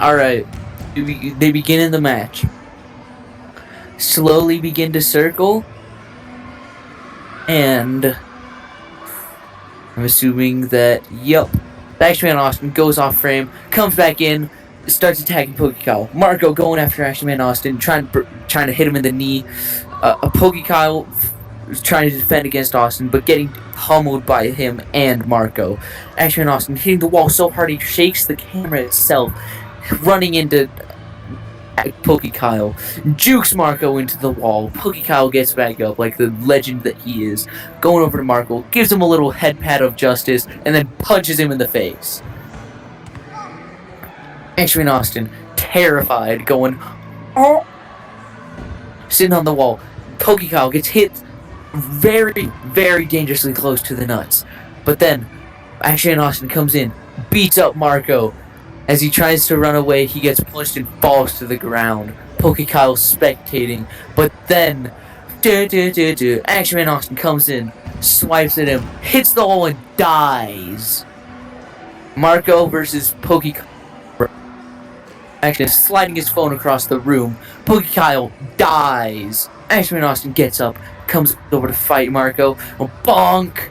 Alright, they begin in the match. Slowly begin to circle, and I'm assuming that, yep, Action Man Austin goes off frame, comes back in, starts attacking PokéKyle. Marco going after Action Man Austin, trying to hit him in the knee. PokéKyle is trying to defend against Austin, but getting pummeled by him and Marco. Action Man Austin hitting the wall so hard he shakes the camera itself, running into PokéKyle, jukes Marco into the wall. PokéKyle gets back up like the legend that he is, going over to Marco, gives him a little head pat of justice, and then punches him in the face. Action Man Austin, terrified, going, oh, sitting on the wall. PokéKyle gets hit very, very dangerously close to the nuts. But then, Action Man Austin comes in, beats up Marco. As he tries to run away, he gets punched and falls to the ground. PokéKyle spectating, but then Action Man Austin comes in, swipes at him, hits the hole and dies. Marco versus PokéKyle. Actually, sliding his phone across the room. PokéKyle dies. Action Man Austin gets up, comes over to fight Marco. Bonk!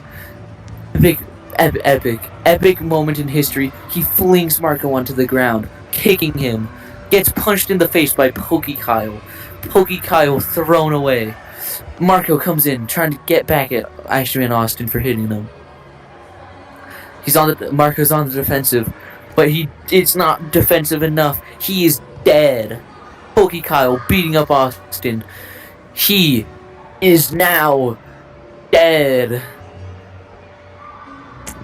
Epic moment in history. He flings Marco onto the ground, kicking him. Gets punched in the face by PokéKyle. PokéKyle thrown away. Marco comes in, trying to get back at Action Man Austin for hitting him. Marco's on the defensive, but it's not defensive enough. He is dead. PokéKyle beating up Austin. He is now dead.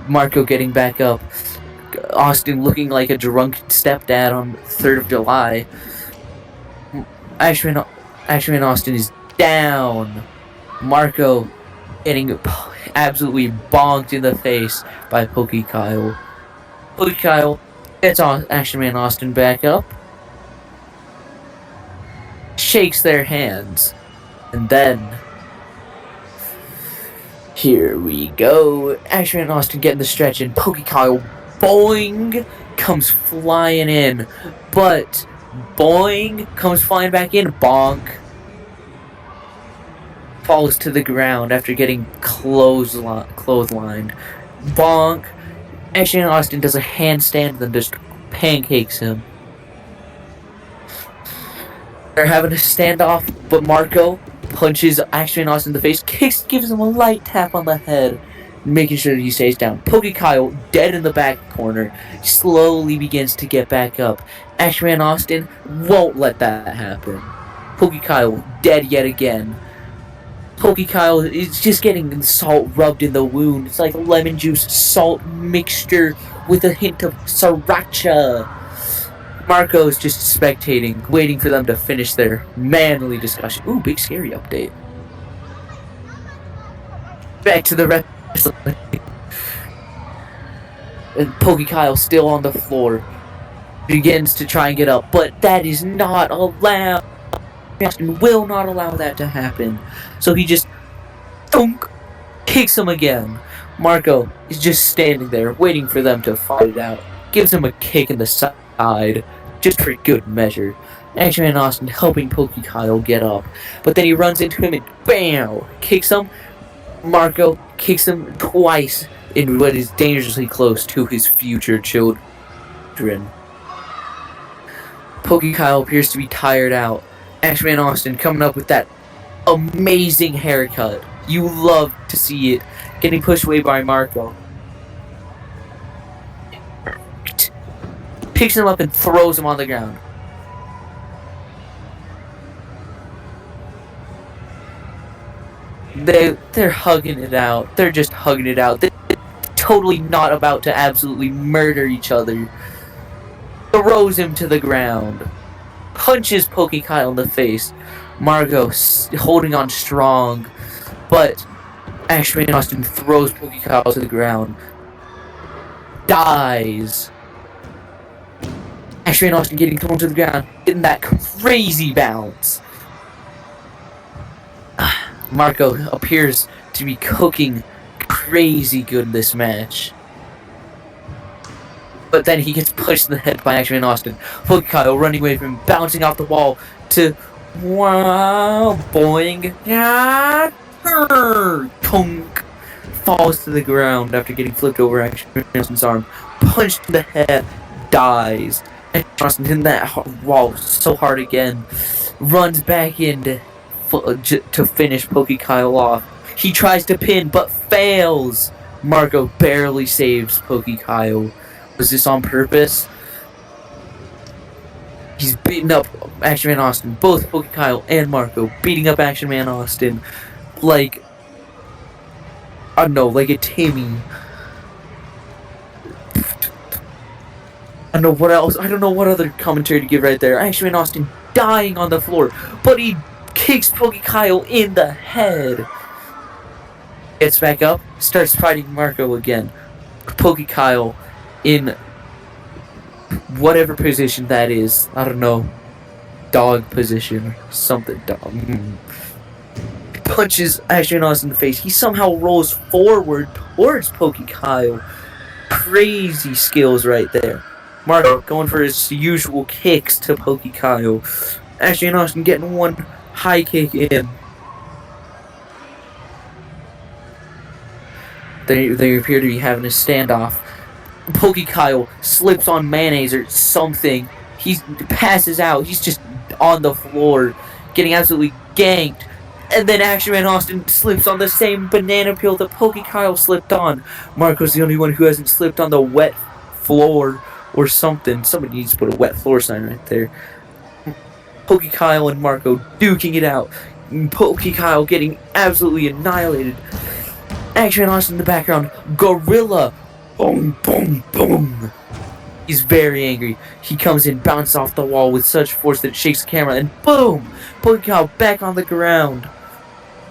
Marco getting back up. Austin looking like a drunk stepdad on 3rd of July. Action Man Austin is down. Marco getting absolutely bonked in the face by PokéKyle. PokéKyle gets Action Man Austin back up. Shakes their hands. And then here we go. Action Man Austin getting the stretch in. PokéKyle, boing, comes flying in. But boing, comes flying back in. Bonk. Falls to the ground after getting clotheslined. Bonk. Action Man Austin does a handstand and then just pancakes him. They're having a standoff, but Marco punches Action Man Austin in the face, gives him a light tap on the head, making sure that he stays down. PokéKyle, dead in the back corner, slowly begins to get back up. Action Man Austin won't let that happen. PokéKyle, dead yet again. PokéKyle is just getting salt rubbed in the wound. It's like lemon juice salt mixture with a hint of sriracha. Marco is just spectating, waiting for them to finish their manly discussion. Ooh, big scary update. Back to the wrestling. And PokéKyle still on the floor. Begins to try and get up, but that is not allowed. Austin will not allow that to happen. So he just thunk, kicks him again. Marco is just standing there, waiting for them to fight it out. Gives him a kick in the side, just for good measure. Action Man Austin helping PokéKyle get up, but then he runs into him and BAM! Kicks him. Marco kicks him twice in what is dangerously close to his future children. PokéKyle appears to be tired out. Action Man Austin coming up with that amazing haircut. You love to see it. Getting pushed away by Marco. Picks him up and throws him on the ground. They're hugging it out. They're just hugging it out. They're totally not about to absolutely murder each other. Throws him to the ground. Punches PokéKyle in the face. Marco holding on strong. But Action Man Austin throws PokéKyle to the ground. Dies. Action Man Austin getting thrown to the ground, getting that crazy bounce. Marco appears to be cooking crazy good in this match. But then he gets punched in the head by Action Man Austin. PokéKyle running away from him, bouncing off the wall to wow, boing, yeah, punk, falls to the ground after getting flipped over Action Man Austin's arm, punched in the head, dies. Action Man Austin hitting that wall so hard again, runs back in to finish PokéKyle off. He tries to pin but fails. Marco barely saves PokéKyle. Was this on purpose? He's beating up Action Man Austin. Both PokéKyle and Marco beating up Action Man Austin like, I don't know, like a Timmy. I don't know what else. I don't know what other commentary to give right there. Action Man Austin dying on the floor, but he kicks PokéKyle in the head. Gets back up, starts fighting Marco again. PokéKyle in whatever position that is. I don't know. Dog position. Something dog. Punches Action Man Austin in the face. He somehow rolls forward towards PokéKyle. Crazy skills right there. Marco going for his usual kicks to PokéKyle. Action Man Austin getting one high kick in. They appear to be having a standoff. PokéKyle slips on mayonnaise or something. He passes out. He's just on the floor, getting absolutely ganked. And then Action Man Austin slips on the same banana peel that PokéKyle slipped on. Marco's the only one who hasn't slipped on the wet floor or something. Somebody needs to put a wet floor sign right there. PokéKyle and Marco duking it out. PokéKyle getting absolutely annihilated. Action Man Austin in the background. Gorilla. Boom, boom, boom. He's very angry. He comes in, bounces off the wall with such force that it shakes the camera, and boom! PokéKyle back on the ground.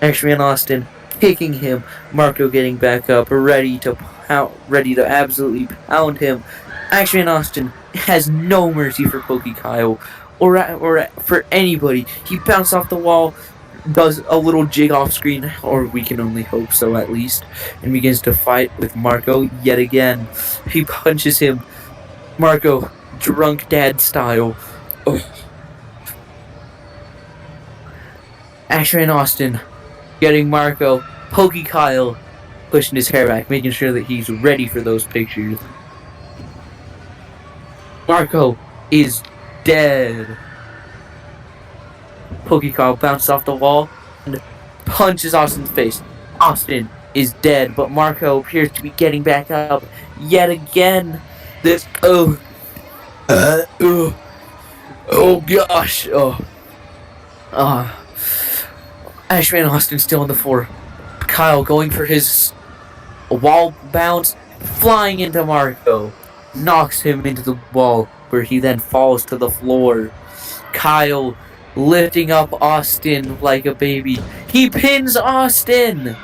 Action Man Austin kicking him. Marco getting back up, ready to absolutely pound him. Action Man Austin has no mercy for PokéKyle or for anybody. He bounced off the wall, does a little jig off screen, or we can only hope so at least, and begins to fight with Marco yet again. He punches him. Marco, drunk dad style. Oh. Action Man Austin getting Marco. PokéKyle pushing his hair back, making sure that he's ready for those pictures. Marco is dead. PokéKyle bounces off the wall and punches Austin's face. Austin is dead, but Marco appears to be getting back up yet again. This oh gosh, Action Man Austin still on the floor. Kyle going for his wall bounce, flying into Marco, knocks him into the wall, where he then falls to the floor. Kyle lifting up Austin like a baby. He pins Austin.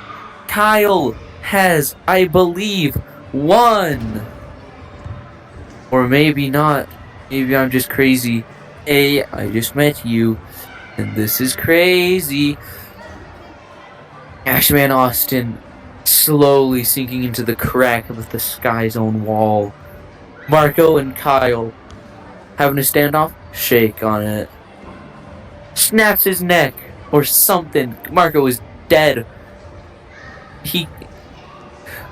Kyle has, I believe, won. Or maybe not. Maybe I'm just crazy. Hey, I just met you, and this is crazy. Action Man Austin slowly sinking into the crack of the Sky's own wall. Marco and Kyle having a standoff. Shake on it. Snaps his neck or something. Marco is dead.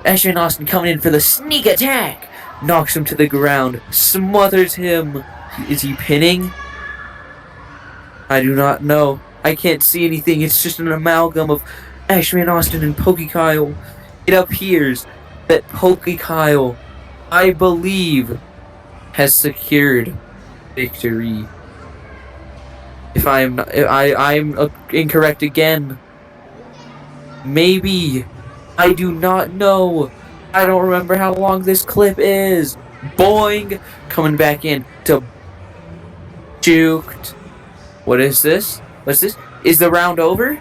Action Man Austin coming in for the sneak attack. Knocks him to the ground. Smothers him. Is he pinning? I do not know. I can't see anything. It's just an amalgam of Action Man Austin and PokéKyle. It appears that PokéKyle, I believe, has secured victory. If I'm incorrect again. Maybe. I do not know. I don't remember how long this clip is. Boing! Coming back in to juked. What is this? What's this? Is the round over?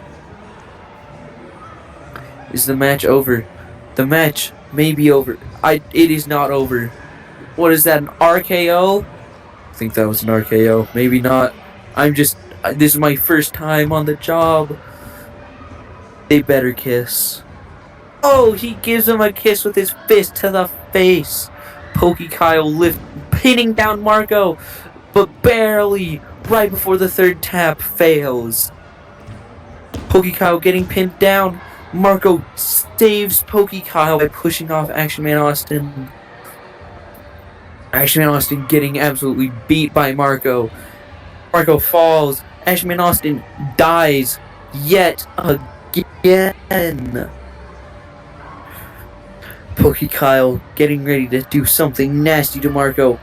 Is the match over? The match may be over. It is not over. What is that, an RKO? I think that was an RKO. Maybe not. This is my first time on the job. They better kiss. Oh, he gives him a kiss with his fist to the face. PokéKyle pinning down Marco, but barely, right before the third tap fails. PokéKyle getting pinned down. Marco saves PokéKyle by pushing off Action Man Austin. Action Man Austin getting absolutely beat by Marco. Marco falls. Action Man Austin dies yet again. PokéKyle getting ready to do something nasty to Marco.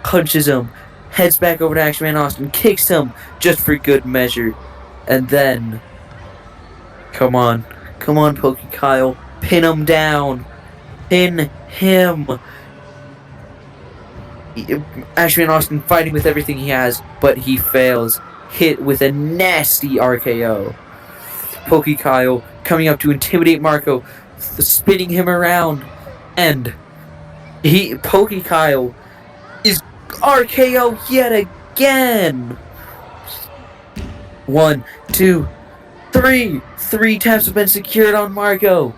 Punches him. Heads back over to Action Man Austin. Kicks him just for good measure. And then... Come on, PokéKyle. Pin him down. Pin him. Action Man Austin fighting with everything he has, but he fails. Hit with a nasty RKO. PokéKyle coming up to intimidate Marco, spinning him around, and PokéKyle is RKO yet again. 1, 2, 3. 3 taps have been secured on Marco.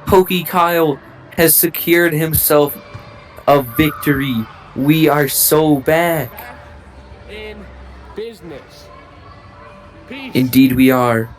PokéKyle has secured himself a victory. We are so back. In business. Peace. Indeed we are.